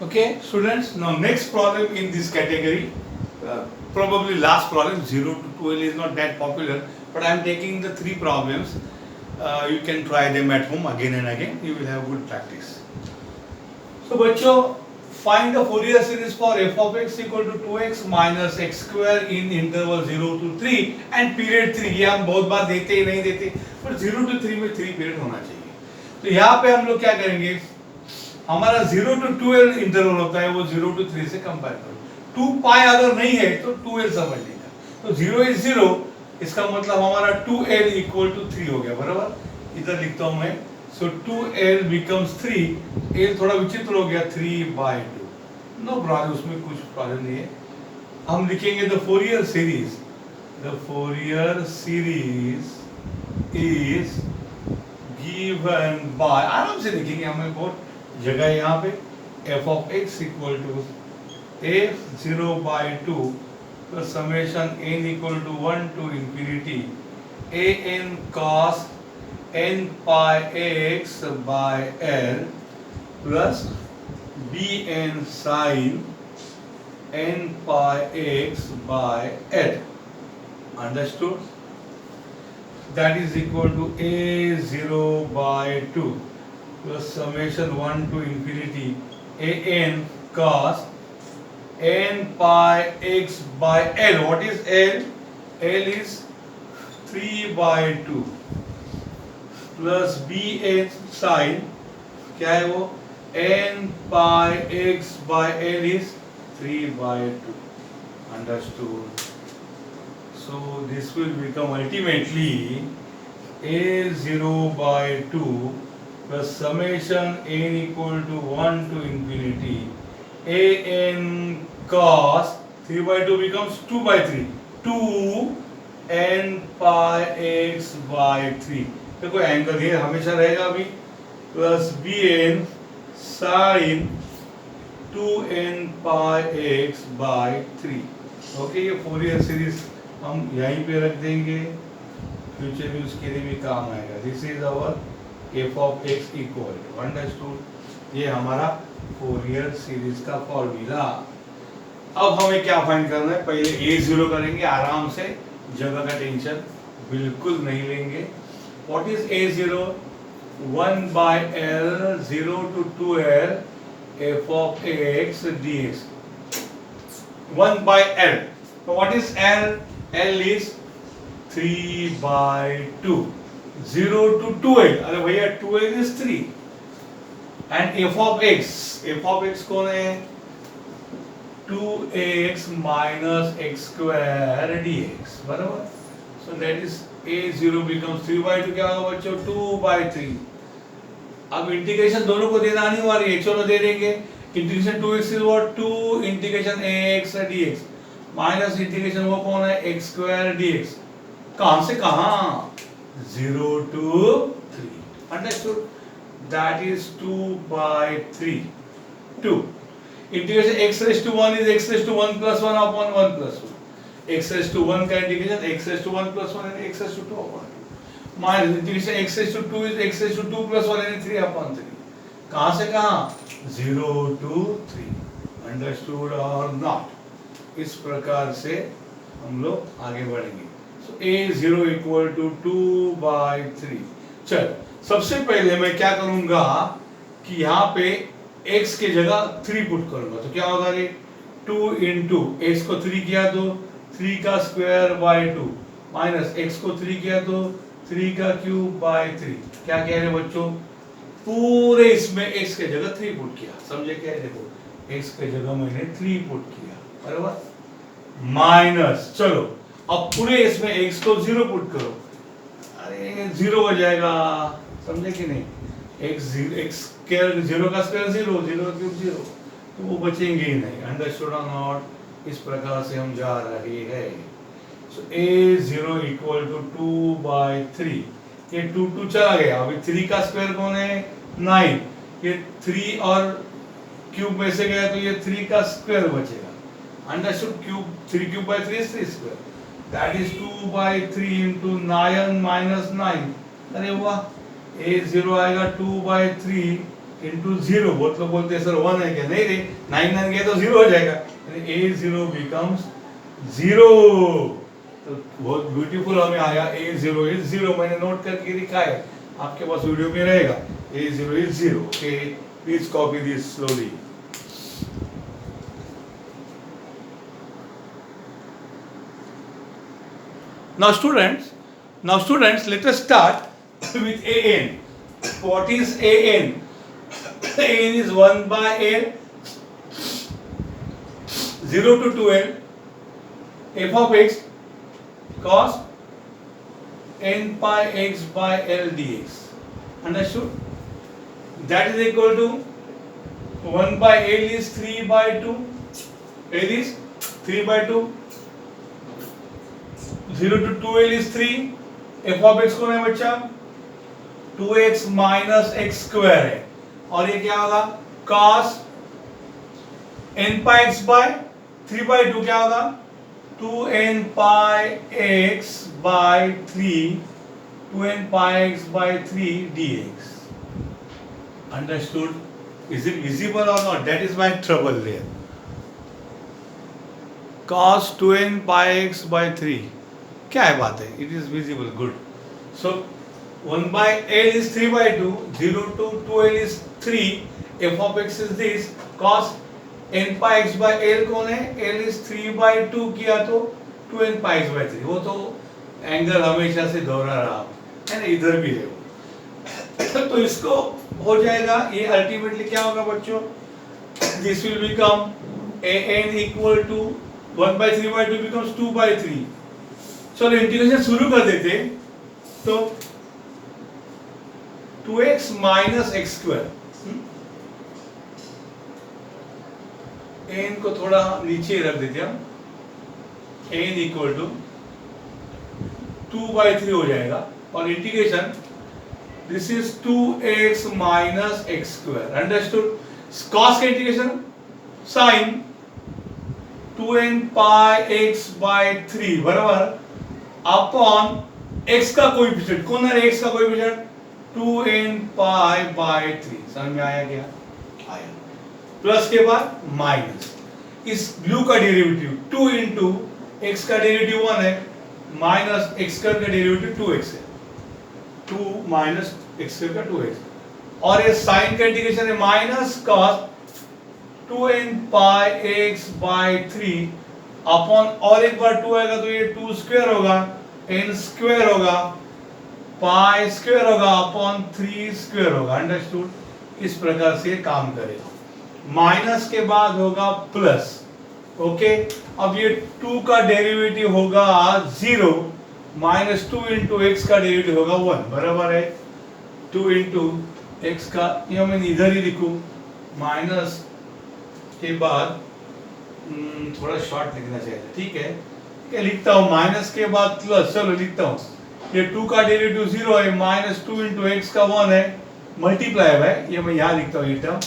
Okay, students, now next problem in this category, probably last problem, 0 to 12 is not that popular, but I am taking the three problems. You can try them at home again and again, you will have good practice. So बच्चों, find the Fourier series for f of x equal to 2x minus x square in interval 0 to 3 and period 3. ये हम बहुत बार देते ही नहीं देते, पर 0 to 3 में 3 period होना चाहिए. तो यहाँ पे हम लोग क्या करेंगे, हमारा 0 to 2l इंटरवल होता है, वो 0 to 3 से कंपेयर करो. 2 पाई अगर नहीं है तो 2l समझ लेगा. तो 0 is 0, इसका मतलब हमारा 2l इक्वल टू 3 हो गया. बराबर, इधर लिखता हूं मैं. सो 2l becomes 3. l थोड़ा विचित्र हो गया, 3/2. नो प्रॉब्लम, उसमें कुछ प्रॉब्लम नहीं है. हम लिखेंगे the Fourier series. The Fourier series is given by, आराम से लिखेंगे, हमें बहुत जगह है यहाँ पे. f of x equal to f(0/2) plus summation n equal to 1 to infinity an cos n pi x by l plus bn sin n pi x by l. Understood? That is equal to a(0/2) plus summation 1 to infinity an cos n pi x by l. What is l? L is 3/2 plus bn sin, क्या है वो, n pi x by l is 3/2. Understood? So this will become ultimately a(0/2) plus summation n equal to 1 to infinity an cos 3/2 becomes 2/3, 2 n pi x by 3. देखो angle ये हमेशा रहेगा अभी, plus bn sin 2n pi x by 3. Okay, ये Fourier series हम यहीं पे रख देंगे, फ्यूचर यूज के लिए भी काम आएगा. This is our f of x equal to. Understood? ये हमारा फोरियर सीरीज का फॉर्मूला. अब हमें क्या फाइंड करना है, पहले a0 करेंगे आराम से, जगह का टेंशन बिल्कुल नहीं लेंगे. What is a0? 1/l 0 to 2l f of x dx. 1/l. So what is l? l is 3/2. 0 to 2l. अरे भैया 2l is 3. And f of x कौन है? 2x minus x square dx. बराबर. So that is a0 becomes 3/2. क्या होगा बच्चों? 2/3. अब integration दोनों को देना अनिवार्य है, चलो दे देंगे. Integration 2x is what? 2 integration ax dx minus integration वो कौन है? x square dx. कहां से कहां? 0 to 3. Understood? That is 2/3. 2. Integration x raised to 1 is x raised to 1 plus 1 upon 1 plus 1. x raised to 1 का integration x raised to 1 plus 1 and x raised to 2 upon 2. Minus integration x raised to 2 is x raised to 2 plus 1 and 3 upon 3. कहां से कहां? 0 to 3. Understood or not? इस प्रकार से हम लोग आगे बढ़ेंगे. So a0 equal to 2/3. चल, सबसे पहले मैं क्या करूंगा कि यहाँ पे x की जगह 3 पुट करूंगा. तो क्या होगा रे? 2 into x को 3 किया तो 3 का स्क्वायर by 2 माइनस x को 3 किया तो 3 का क्यूब by 3. क्या कह रहे बच्चों? पूरे इसमें x की जगह 3 पुट किया. समझे क्या है? देखो, x की जगह मैंने 3 पुट किया. बराबर. माइनस, चलो अब पूरे इसमें x को 0 पुट करो. अरे 0 हो जाएगा. समझे कि नहीं? x स्क्वायर 0 का स्क्वायर 0, 0 का क्यूब 0, तो वो बचेंगे ही नहीं. अंडरस्टूड और नॉट? इस प्रकार से हम जा रहे हैं. सो a0 इक्वल टू 2/3. ये 2 चला गया. अभी 3 का स्क्वायर कौन है? 9. ये 3 और क्यूब में से गया तो ये 3 का स्क्वायर बचेगा. Understood? Cube 3 cube by 3 is 3 square. That is 2/3 into 9 minus 9. अरे वाह, a0 आएगा 2/3 इंटू जीरो, बहुत लोग बोलते हैं सर 1 है क्या, नहीं रे 9 गया तो 0 हो जाएगा, a0 बिकम्स 0। तो बहुत ब्यूटीफुल हमें आया, a0 इज 0, मैंने नोट करके लिखा है, आपके पास वीडियो में रहेगा, a0 is 0। Okay, please copy this slowly. Now students, let us start with an. What is an? An is 1 by l, 0 to 2l, f of x cos n pi x by l dx. Understood? That is equal to 1 by l is 3 by 2. L is 3 by 2. 0 to 2l is 3, f of x कौन है बच्चा, 2x minus x square है, और ये क्या होगा cos n pi x bye 3 by 2 क्या होगा 2n pi x bye 3, 2n pi x by 3 dx. Understood? Is it visible or not? That is my trouble there. Cos 2n pi x by 3, क्या है बात है, it is visible, good. So 1 by l is 3 by 2, 0 to 2l is 3, f of x is this, cos n pi x by l कौन है, l is 3 by 2 किया तो 2n pi x by 3, वो तो एंगल हमेशा से दोहरा रहा है ना, इधर भी है वो तो इसको हो जाएगा, ये अल्टीमेटली क्या होगा बच्चों, this will become an equal to 1 by 3 by 2 becomes 2 by 3। चलो इंटीग्रेशन शुरू कर देते, तो 2x minus x square, n को थोड़ा नीचे रख देते हम, n इक्वल टू 2 by 3 हो जाएगा, और integration this is 2x minus x square. Understood? Cos का integration sine 2n pi x by 3 बराबर अपॉन x का कोएफिशिएंट, कौन है x का कोएफिशिएंट 2n pi by 3। समझ में आया क्या? आया। प्लस के बाद माइनस, इस ब्लू का डेरिवेटिव 2 इंटू एक्स का डेरिवेटिव 1 है, माइनस एक्स स्क्वायर का डेरिवेटिव 2x है, 2 माइनस एक्स स्क्वायर का 2x, और ये साइन का इंटीग्रेशन है minus cos 2n pi x by 3 upon, और एक बार 2 आएगा तो ये 2 स्क्वायर होगा, n स्क्वायर होगा, पाई स्क्वायर होगा अपॉन 3 स्क्वायर होगा। अंडरस्टूड? इस प्रकार से काम करेगा। माइनस के बाद होगा प्लस। ओके, अब ये 2 का डेरिवेटिव होगा 0, माइनस 2 इंटू एक्स का डेरिवेटिव होगा 1, बराबर है 2 इंटू एक्स का, ये मैं इधर ही लिखूं, माइनस के बाद थोड़ा शॉर्ट लिखना चाहिए, ठीक है, लिखता हूँ, माइनस के बाद प्लस, चलो लिखता हूँ, ये 2 का डेरिवेटिव 0 है, माइनस 2 इंटू एक्स का 1 है, मल्टीप्लाई है, ये मैं यहाँ लिखता हूँ ये टर्म।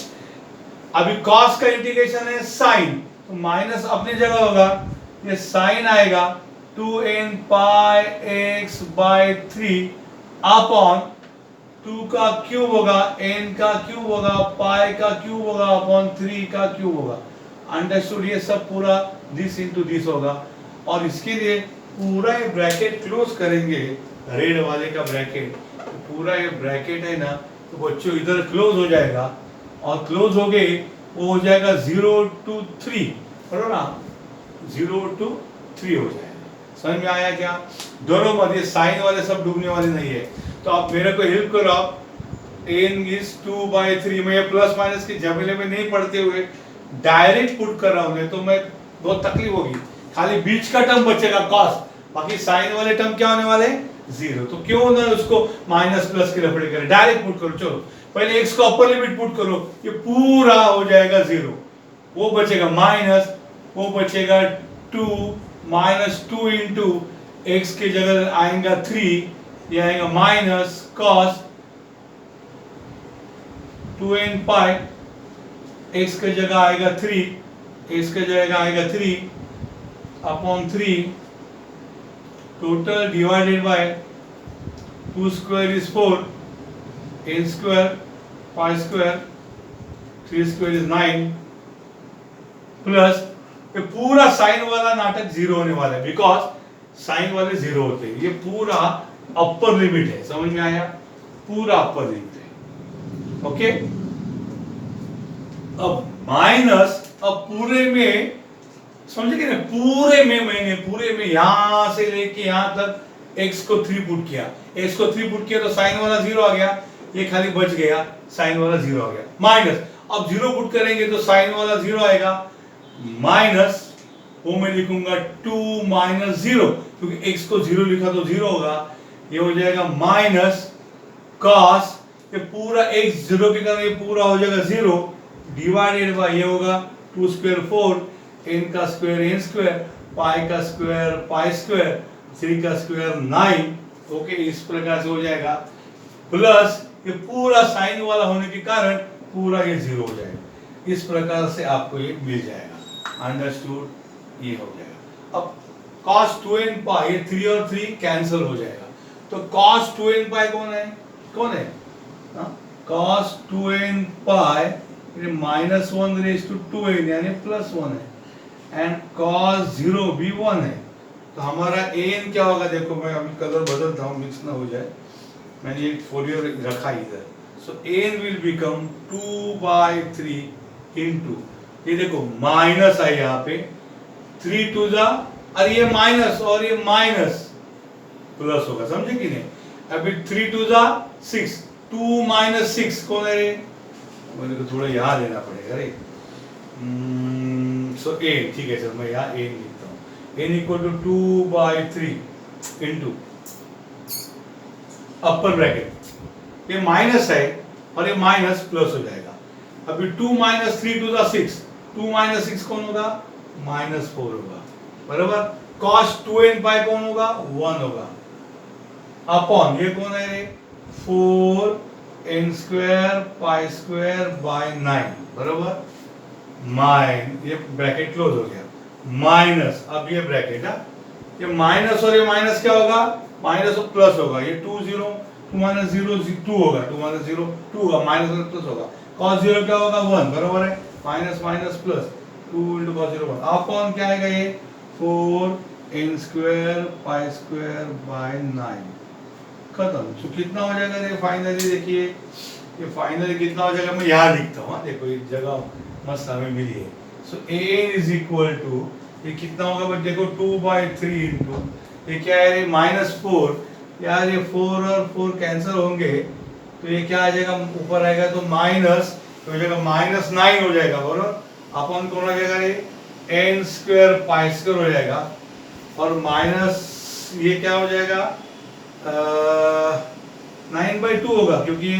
अभी कॉस का इंटीग्रेशन है साइन, तो माइनस अपनी जगह होगा, ये साइन आएगा 2n pi x by 3 upon 2 का क्यूब होगा, n का क्यूब होगा, पाई का क्यूब होगा अपॉन 3 का क्यूब होगा। अंडरस्टूड? ये सब पूरा दिस इंटू दिस होगा, और इसके लिए पूरा ये ब्रैकेट क्लोज करेंगे, रेड वाले का ब्रैकेट, तो पूरा ये ब्रैकेट है ना, तो बच्चों इधर क्लोज हो जाएगा, और क्लोज हो गए वो हो जाएगा 0 to 3, बराबर ना, 0 to 3 हो जाएगा। समझ में आया क्या? दोनों मध्य साइन वाले सब डूबने वाले नहीं है, तो आप मेरे को हेल्प करो, आप n is 2 by 3, मैं प्लस माइनस के झमेले में नहीं पढ़ते हुए डायरेक्ट पुट कर रहा हूँ, तो मैं बहुत तकलीफ होगी, खाली बीच का टर्म बचेगा कॉस, बाकी साइन वाले टर्म क्या होने वाले 0, तो क्यों ना उसको माइनस प्लस के लफड़े करें, डायरेक्ट पुट करो। चलो पहले x को अपर लिमिट पुट करो, ये पूरा हो जाएगा 0, वो बचेगा माइनस, वो बचेगा 2, माइनस 2 इंटू एक्स की जगह आएगा 3, ये आएगा minus cos 2n pi, x की जगह आएगा 3, x की जगह आएगा 3 upon 3, total divided by 2 square is 4, n square pi square 3 square is 9 plus ये पूरा साइन वाला नाटक जीरो होने वाला है बिकॉज साइन वाले जीरो होते हैं। ये पूरा अपर लिमिट है, समझ में आया? पूरा अपर लिमिट है। ओके, अब माइनस, अब पूरे में समझे कि नहीं, पूरे में मैंने पूरे में यहां से लेके यहां तक x को 3 पुट किया, x को 3 पुट किया तो साइन वाला जीरो आ गया, ये खाली बच गया, साइन वाला जीरो आ गया। माइनस, अब जीरो पुट करेंगे तो साइन वाला जीरो आएगा, माइनस वो मैं लिखूंगा 2 माइनस 0, क्योंकि x को 0 लिखा तो 0 होगा, ये हो जाएगा माइनस cos, ये पूरा x 0 के कारण ये पूरा हो जाएगा 0 डिवाइडेड बाय ये होगा 2 स्क्वायर 4, n का स्क्वायर n स्क्वायर, पाई का स्क्वायर पाई स्क्वायर, 3 का स्क्वायर 9। ओके, इस प्रकार से हो जाएगा, प्लस ये पूरा साइन वाला होने के कारण पूरा ये 0 हो जाएगा। इस प्रकार से आपको ये मिल जाएगा। अंडरस्टूड? ये हो जाएगा। अब cos 2n पाई, ये 3 और 3 कैंसिल हो जाएगा, तो cos 2n पाई कौन है? कौन है? cos 2n पाई ये -1 रेज टू 2n यानी +1 है, एंड cos 0 भी 1 है, तो हमारा an क्या होगा? देखो मैं अभी कलर बदलता हूँ, मिक्स ना हो जाए, मैंने ये फोलियो रखा इधर। सो an विल बिकम 2/3 इनटू, ये देखो माइनस है यहाँ पे, 3 2 जा, और ये माइनस और ये माइनस प्लस होगा, समझे कि नहीं? अभी 3 2 जा 6, 2 माइनस 6 कौन है रे? मुझे तो थोड़ा यहाँ लेना पड़ेगा रे। सो a, ठीक है सर, मैं यहाँ a लिखता हूँ, n equal to 2/3 into upper bracket, ये माइनस है और ये माइनस प्लस हो जाएगा। अभी 2 माइनस 3 2 जा 6, 2 माइनस 6 कौन होगा? -4 होगा, बराबर। cos 2n पाई कौन होगा? 1 होगा, अपॉन ये कौन है रे? 4n square pi square by 9, बराबर। माइन, ये ब्रैकेट क्लोज हो गया, माइनस, अब ये ब्रैकेट है, ये माइनस और ये माइनस क्या होगा? माइनस और प्लस होगा, ये 2 0, 2 माइनस 0 2 होगा, 2 माइनस 0 2 होगा, माइनस और प्लस होगा, cos 0 क्या होगा? 1, बराबर है, minus minus plus 2 into cos 0 1, upon क्या आएगा? ये 4n square pi square by 9, खत्म। तो कितना हो जाएगा? देखिए फाइनली, देखिए ये फाइनली कितना हो जाएगा, मैं यहाँ लिखता हूँ, देखो ये जगह मस्त हमें मिली है। सो an इज इक्वल टू, ये कितना होगा बट देखो 2/3 इनटू, ये क्या है? -4, यार ये 4 और 4 कैंसिल होंगे, तो ये क्या आ जाएगा? ऊपर आएगा तो माइनस, तो हो जाएगा -9 हो जाएगा, बराबर। अपन कौन आ जाएगा? ये n स्क्वायर पाई स्क्वायर हो जाएगा, और माइनस ये क्या हो जाएगा? 9/2 होगा, क्योंकि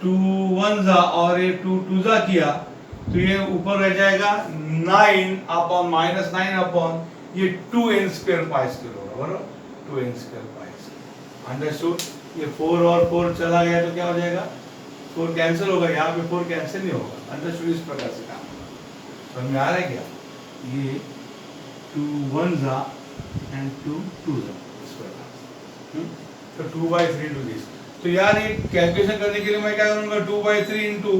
2 1 जा और ये 2 2 जा किया, तो ये ऊपर रह जाएगा 9 अपॉन -9 अपॉन ये 2n स्क्वायर पाई स्क्वायर होगा, बराबर, 2n square pi square. Understood? ये 4 और 4 चला गया तो क्या हो जाएगा? 4 कैंसिल होगा, यहाँ पे 4 कैंसिल नहीं होगा। अंडरस्टूड? इस प्रकार से काम होगा। समझ में आ रहा है क्या? ये 2 1 जा एंड 2 2 जा, इस प्रकार। तो 2/3 टू दिस, तो यार ये कैलकुलेशन करने के लिए मैं क्या करूंगा? 2/3 इनटू,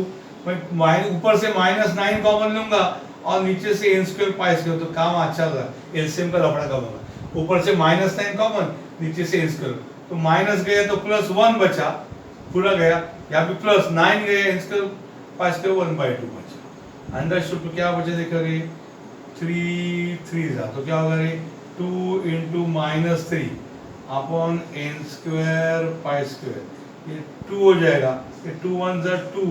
मैं ऊपर से -9 कॉमन लूंगा और नीचे से n स्क्वायर पाई स्क्वायर, तो काम अच्छा होगा, एलसीएम का लफड़ा कम होगा। ऊपर से -9 कॉमन, नीचे से n स्क्वायर, तो माइनस गया तो +1 बचा, पूरा गया, यहाँ पे +9 गया, n स्क्वायर पाई स्क्वायर 1/2 बचा। अंडरस्टूड? तो क्या बचे देखोगे? 3 3 जा, तो क्या होगा? 2 into -3 upon n square pi square, ये 2 हो जाएगा, ये 2 1 जा 2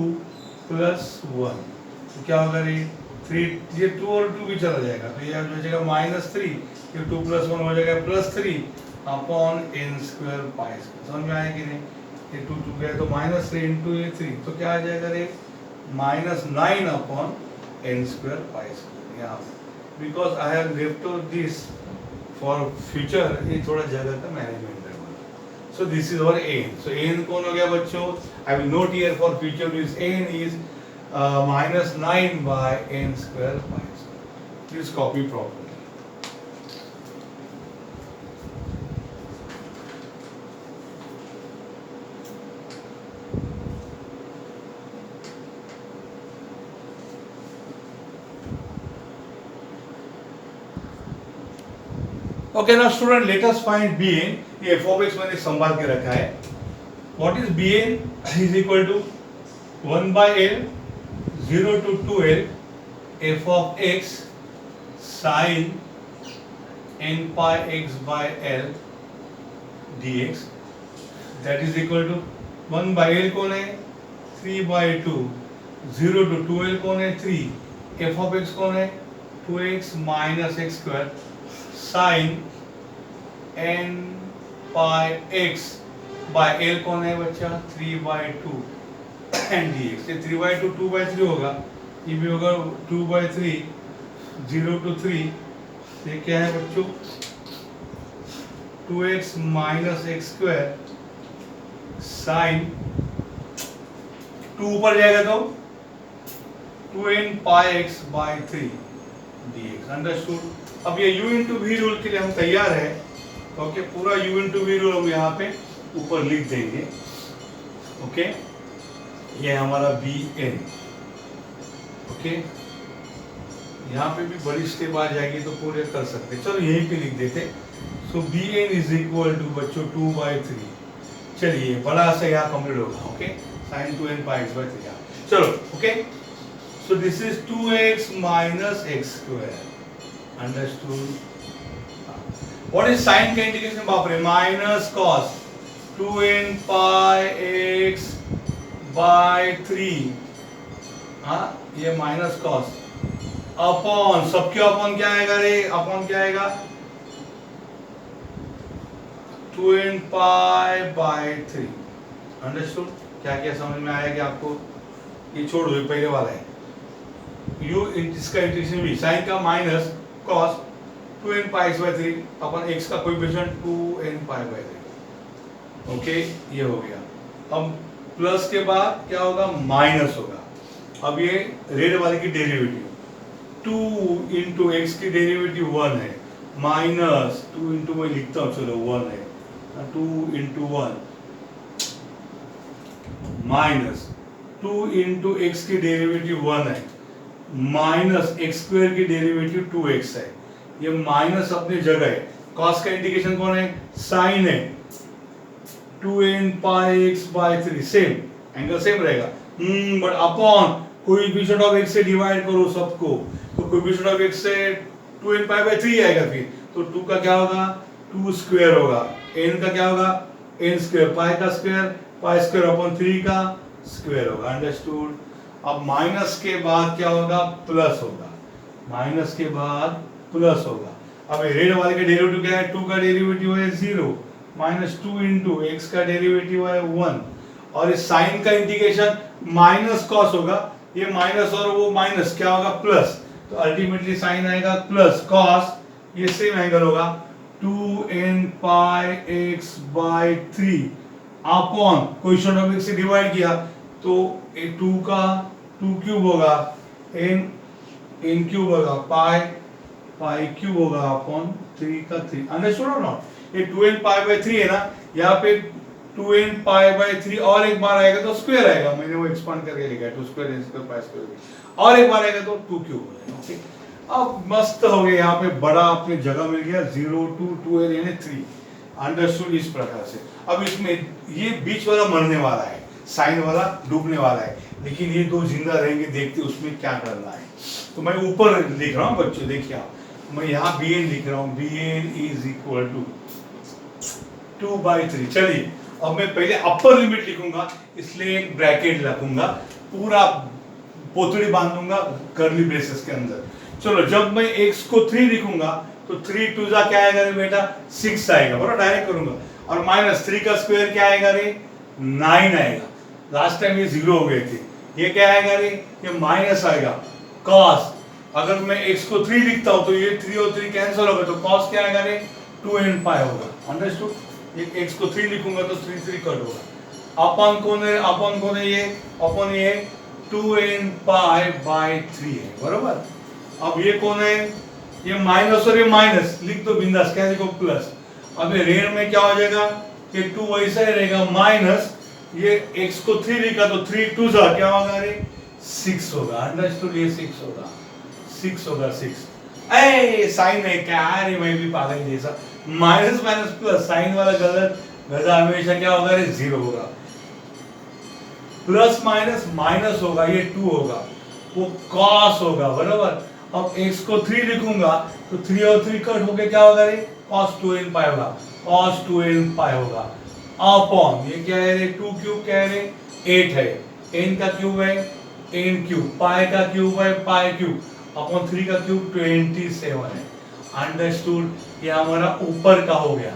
प्लस 1, तो क्या होगा? 3, ये 2 और 2 भी चला जाएगा, तो ये हो जाएगा -3, ये 2 + 1 हो जाएगा +3 upon n square pi square. समझ में आया कि नहीं? ये 2 2 गया तो -3 इनटू ये 3, तो क्या आ जाएगा? -9 upon n square pi square. यहाँ because I have left out this for future, ये थोड़ा जगह का मैनेजमेंट है। So this is our an। So an कौन हो गया बच्चों? I will note here for future is an is -9 by n square pi square. Please copy properly. Okay ना student, let us find bn. ये f of x मैंने संभाल के रखा है. What is bn is equal to 1 by l 0 to 2l f of x sin n pi x by l dx. that is equal to 1 by l कौन है 3 by 2, 0 to 2l कौन है 3, f of x कौन है 2x minus x square sin n pi x by l कौन है बच्चा 3 by 2 and dx. ये 3 by 2 2 by 3 होगा, ये भी होगा 2 by 3, 0 to 3. ये क्या है बच्चों 2x minus x square sin 2 ऊपर जाएगा तो 2n pi x by 3 dx. Understood. अब ये u into v रूल के लिए हम तैयार है. ओके, पूरा u into v रूल हम यहाँ पे ऊपर लिख देंगे. ओके, ये हमारा bn. ओके, यहाँ पे भी बड़ी स्टेप आ जाएगी तो पूरे कर सकते. चलो यहीं पे लिख देते. सो bn इज इक्वल टू बच्चों 2 by 3. चलिए बड़ा सा यहाँ कंप्लीट होगा. Okay, sin 2n pi x by 3. चलो okay, so this is 2x minus x square. Understood. What is sine का इंडिकेशन बाप रे minus cos 2n pi x by 3. हाँ, ये माइनस cos अपॉन सबके अपॉन क्या आएगा रे, अपॉन क्या आएगा 2n pi by 3. अंडरस्टूड. क्या क्या समझ में आया कि आपको? ये छोड़ दो, पहले वाला है u इसका इंटीग्रेशन भी साइन का minus cos 2n pi x by 3 upon x का coefficient 2n pi by 3. Okay, ये हो गया. अब प्लस के बाद क्या होगा माइनस होगा. अब ये रेड वाले की डेरिवेटिव 2 into x की डेरिवेटिव 1 है, माइनस 2 into मैं लिखता हूँ, चलो 1 है, 2 into 1 माइनस 2 into x की डेरिवेटिव 1 है, माइनस x स्क्वायर की डेरिवेटिव 2x है. ये माइनस अपनी जगह है. cos का इंडिकेशन कौन है, साइन है 2n pi x by 3. Same angle same रहेगा. But upon coefficient of x से डिवाइड करो सबको, तो कोएफिशिएंट ऑफ x से 2n pi by 3 आएगा. फिर तो 2 का क्या होगा 2 स्क्वायर होगा, n का क्या होगा n स्क्वायर, पाई का स्क्वायर पाई स्क्वायर अपॉन 3 का स्क्वायर होगा. अंडरस्टूड. अब माइनस के बाद क्या होगा प्लस होगा, माइनस के बाद प्लस होगा. अब रेड वाले का डेरिवेटिव क्या है 2 का डेरिवेटिव है 0 माइनस 2 into x का डेरिवेटिव है 1. और इस साइन का इंटीग्रेशन माइनस cos होगा, ये माइनस और वो माइनस क्या होगा प्लस, तो अल्टीमेटली साइन आएगा प्लस cos, ये सेम एंगल होगा 2n pi x by 3 upon coefficient of x से डिवाइड किया तो 2 का 2 क्यूब होगा, n क्यूब होगा, पाई क्यूब होगा अपॉन 3 का 3. अंडरस्टूड और नॉट. ये 2n pi by 3 है ना, यहाँ पे 2n pi by 3 और एक बार आएगा तो स्क्वायर आएगा, मैंने वो एक्सपांड करके लिखा है 2 square n square pi square, और एक बार आएगा तो 2 क्यूब हो जाएगा. ओके, अब मस्त हो गया. यहाँ पे बड़ा अपनी जगह मिल गया 0 to 2l यानी 3. अंडरस्टूड. इस प्रकार से अब इसमें ये बीच वाला मरने वाला है, साइन वाला डूबने वाला है, लेकिन ये दो जिंदा रहेंगे. देखते उसमें क्या करना है. तो मैं ऊपर लिख रहा हूँ बच्चों, देखिए आप, मैं यहाँ bn लिख रहा हूँ, bn is equal to 2 by 3. चलिए अब मैं पहले अपर लिमिट लिखूंगा, इसलिए एक ब्रैकेट रखूंगा, पूरा पोतड़ी बांधूंगा कर्ली ब्रेसेस के अंदर. चलो जब मैं x को 3 लिखूंगा तो 3 2 जा क्या आएगा रे बेटा 6 आएगा, बराबर. डायरेक्ट करूंगा. और माइनस 3 का स्क्वायर क्या आएगा रे 9 आएगा. लास्ट टाइम ये 0 हो गए थे, ये क्या आएगा रे ये माइनस आएगा cos. अगर मैं x को 3 लिखता हूं तो ये 3 और 3 कैंसिल होगा, तो cos क्या आएगा रे 2n pi होगा. अंडरस्टूड. ये x को 3 लिखूंगा तो 3 3 कट होगा. अपॉन कौन है, अपॉन कौन है, ये अपॉन ये 2n pi by 3 है, बराबर. अब ये कौन है, ये माइनस और ये माइनस लिख दो बिंदास, क्या लिखो प्लस. अब ये रेड में क्या हो जाएगा, ये 2 वैसा ही रहेगा माइनस, ये x को 3 लिखा तो 3 2 क्या होगा रे 6 होगा. अंडरस्टूड. ये 6 होगा, 6 होगा 6. ए साइन है क्या, अरे मैं भी पागल जैसा, माइनस माइनस प्लस, साइन वाला गलत, गधा हमेशा क्या होगा रे, जीरो होगा। प्लस माइनस माइनस होगा, ये 2 होगा, वो कॉस होगा, बराबर। अब x को 3 लिखूंगा तो 3 और 3 कट होके क्या होगा रे, cos 2n पाई होगा, cos 2n पाई होगा, अपॉन ये क्या है रे, 2 क्यूब क्या है रे, 8 है, n का क्यूब है n क्यूब, पाई का क्यूब है पाई क्यूब, अपॉन 3 का क्यूब 27 है। अंडरस्टूड, ये हमारा ऊपर का हो गया,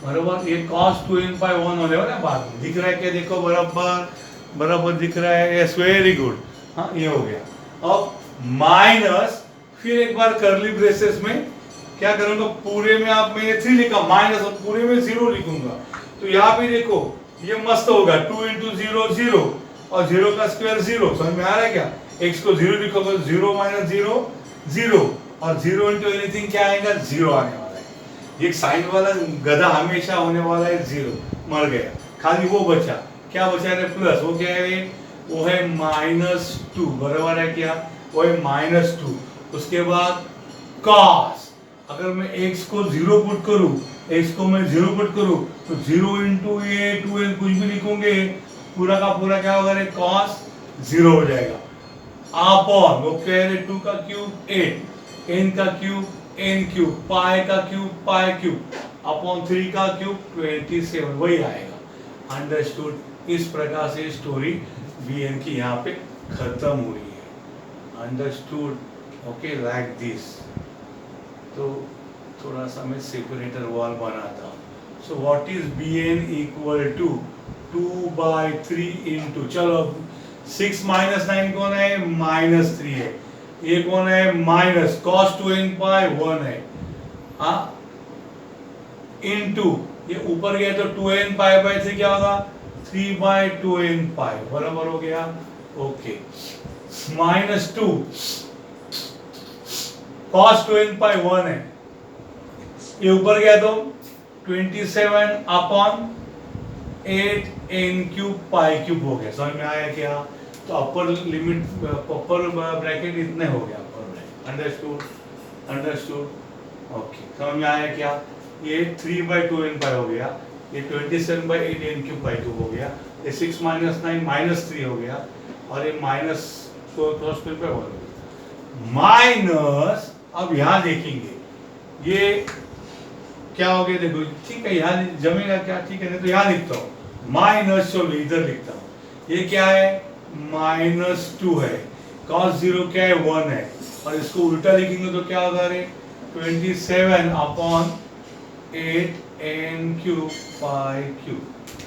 बराबर। ये cos 2n पाई 1 होने वाला है बाद में, दिख रहा है क्या, देखो बराबर बराबर दिख रहा है, यस वेरी गुड, हाँ ये हो गया। अब माइनस, फिर एक बार करली ब्रेसेस में क्या करूंगा, पूरे में आप मैं 3 लिखा माइनस और पूरे में 0 लिखूंगा, तो यहाँ भी देखो ये मस्त होगा, 2 इंटू 0 0 और 0 का स्क्वायर 0, समझ में आ रहा है क्या, x को 0 लिखोगे 0 माइनस 0 0 और 0 इंटू एनीथिंग क्या आएगा, 0 आने वाला है। ये साइन वाला गधा हमेशा होने वाला है 0, मर गया, खाली वो बचा, क्या बचा है प्लस, वो क्या है, वो है -2, बराबर है क्या, वो है -2। उसके बाद cos, अगर मैं x को 0 पुट करूं, x को मैं 0 पुट करूं तो 0 इंटू ए 2n कुछ भी लिखोगे पूरा का पूरा क्या होगा रे, cos 0 हो जाएगा, अपॉन वो क्या है 2 का क्यूब 8, n का क्यूब n क्यूब, पाई का क्यूब अपॉन 3 का क्यूब 27, वही आएगा। अंडरस्टूड, इस प्रकार से स्टोरी bn की यहाँ पे खत्म हुई है। Understood, okay, like this. तो थोड़ा सा मैं सेपरेटर वॉल बनाता हूँ। So what is bn equal to 2/3 into, चलो 6 माइनस 9 कौन है, -3 है, ये कौन है माइनस cos 2n पाई 1 है, हाँ, इंटू ये ऊपर गया तो 2n पाई बाई 3 क्या होगा, 3/2n पाई, बराबर हो गया, ओके। -2 cos 2n पाई 1 है, ये ऊपर गया तो 27 upon 8n cube pi cube हो गया, समझ में आया क्या, तो अपर लिमिट अपर ब्रैकेट इतने हो गया, अपर ब्रैकेट, अंडरस्टूड, ओके, समझ में आया क्या, ये 3/2n पाई हो गया, ये 27/8n क्यूब पाई क्यूब हो गया, ये 6 माइनस 9 -3 हो गया, और ये माइनस तो क्रॉस पे हो गया माइनस। अब यहाँ देखेंगे ये क्या हो गया, देखो ठीक है, यहाँ जमेगा क्या, ठीक है, नहीं तो यहाँ लिखता हूँ माइनस, चलो इधर लिखता हूँ, ये क्या है -2 है, cos 0 क्या है 1 है, और इसको उल्टा लिखेंगे तो क्या होगा रे, 27 upon 8n cube pi cube,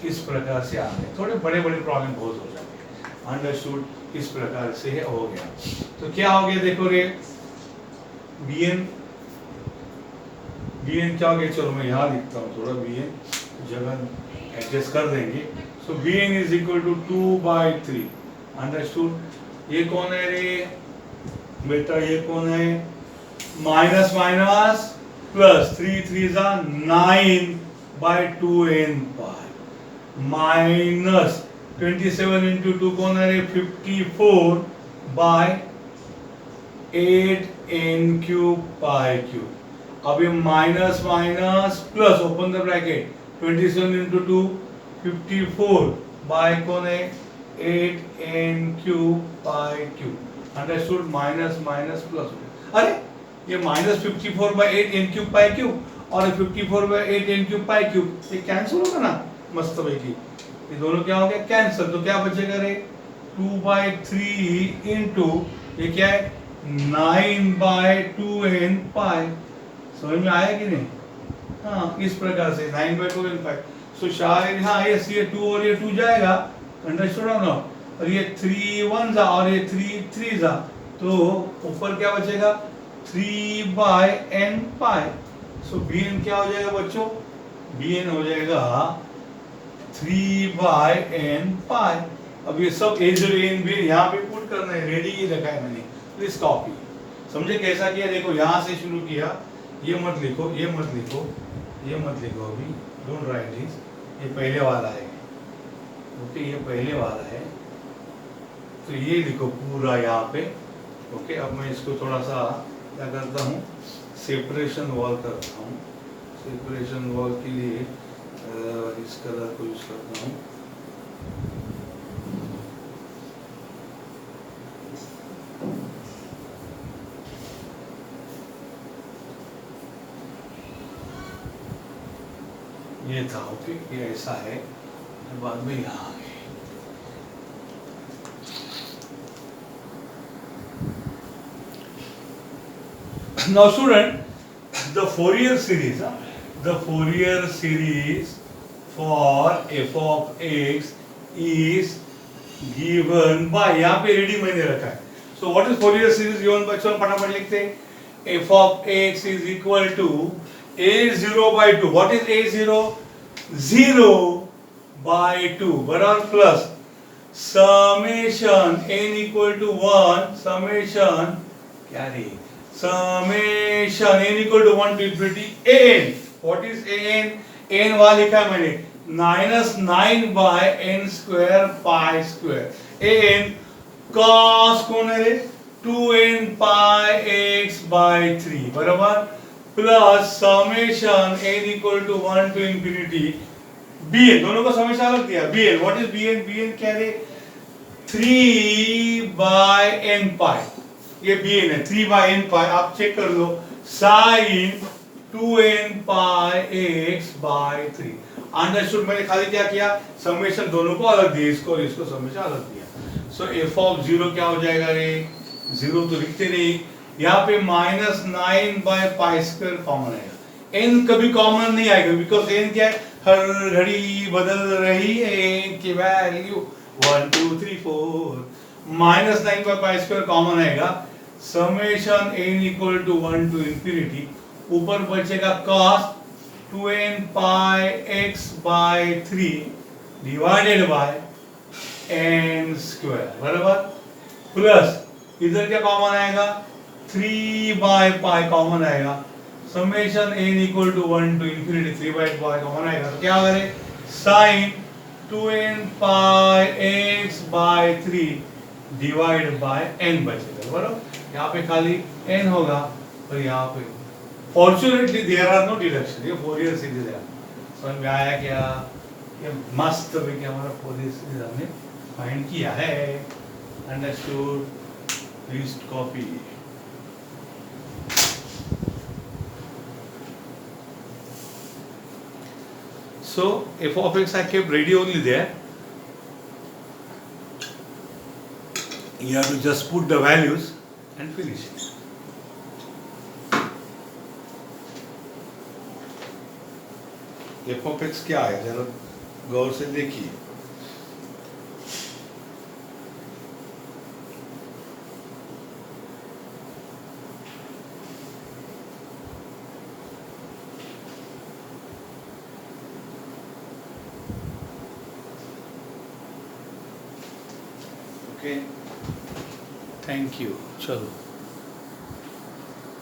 इस प्रकार से आ गए। थोड़े बड़े बड़े प्रॉब्लम बहुत हो जाते हैं, अंडरस्टूड, इस प्रकार से हो गया। तो क्या हो गया देखो रे, bn क्या हो गया, चलो मैं यहाँ लिखता हूँ, थोड़ा bn जगह एडजस्ट कर देंगे। So bn is equal to 2/3, understood. ये कौन है रे बेटा, ये कौन है, माइनस माइनस प्लस 3 3 जा 9/2n पाई माइनस 27 इंटू 2 कौन है रे, 54/8n क्यूब पाई क्यूब। अब ये minus minus plus, open the bracket, 27 into 2 54 by कौन है 8n cube pi cube, understood, minus minus plus. अरे ये -54/8n क्यूब पाई क्यूब और 54/8n क्यूब पाई क्यूब, ये कैंसिल होगा ना, मस्त भाई, ये दोनों क्या हो गया कैंसिल, तो क्या बचेगा रे, 2/3 इंटू ये क्या है 9/2n पाई, समझ में आया कि नहीं, हाँ, इस प्रकार से 9/2n पाई। सो शायद हाँ ये 2 और ये 2 जाएगा, अंडरस्टूड हो ना, और ये 3 1 जा और ये 3 3 जा, तो ऊपर क्या बचेगा 3/n पाई। सो bn क्या हो जाएगा बच्चों, bn हो जाएगा 3/n पाई। अब ये सब a0 भी यहाँ पे पुट करना है, रेडी ही रखा है मैंने, प्लीज कॉपी, समझे कैसा किया, देखो यहाँ से शुरू किया, ये मत लिखो, ये मत लिखो, ये मत लिखो, अभी डोंट राइट दिस, ये पहले वाला है, ओके, ये पहले वाला है, तो ये लिखो पूरा यहाँ पे, ओके। अब मैं इसको थोड़ा सा क्या करता हूँ, सेपरेशन वॉल करता हूँ। सेपरेशन वॉल के लिए इस कलर को यूज करता हूँ। ये था, ओके, ये ऐसा है, बाद में यहाँ आ गए। Now student, the Fourier series, the Fourier series for f of x is given by, यहाँ पे रेडी मैंने रखा है। So what is Fourier series given by? चलो फटाफट लिखते हैं। f of x is equal to a0 by 2. What is a0? 0 by 2 बराबर plus summation n equal to 1 summation क्या रे summation n equal to 1 to infinity an. What is an? n वहाँ लिखा है मैंने, -9 by n square pi square. an cos कौन है रे? 2n pi x by 3 बराबर plus summation n equal to 1 to infinity bn. दोनों को समेशन अलग दिया। bn, what is bn? bn क्या है? 3 by n pi, ये bn है, 3 by n pi। आप चेक कर लो, sin 2n pi x by 3। Understood? मैंने खाली क्या किया, समेशन दोनों को अलग दिया, इसको और इसको समेशन अलग दिया। सो f ऑफ 0 क्या हो जाएगा रे? 0 तो लिखते नहीं, यहाँ पे -9 by pi square कॉमन आएगा। n कभी कॉमन नहीं आएगा, बिकॉज n क्या है, हर घड़ी बदल रही है n की value 1 2 3 4। -9 by pi square common आएगा, summation n equal to 1 to infinity, ऊपर बचेगा cos 2n pi x by 3 divided by n square बराबर प्लस इधर क्या कॉमन आएगा, 3 by pi कॉमन आएगा, summation n equal to 1 to infinity 3 by pi common आएगा, तो क्या होगा रे? sin 2n pi x by 3 divide by n बचेगा बराबर। यहाँ पे खाली n होगा और यहाँ पे fortunately there are no deduction. ये फोरियर सीरीज है, समझ में आया क्या? ये मस्त है कि हमारा फोरियर सीरीज हमने फाइंड किया है। Understood? Please copy. So f of x I kept ready only there. You have to just put the values and finish it. f of x क्या है, जरा गौर से देखिए। Okay, thank you. चलो।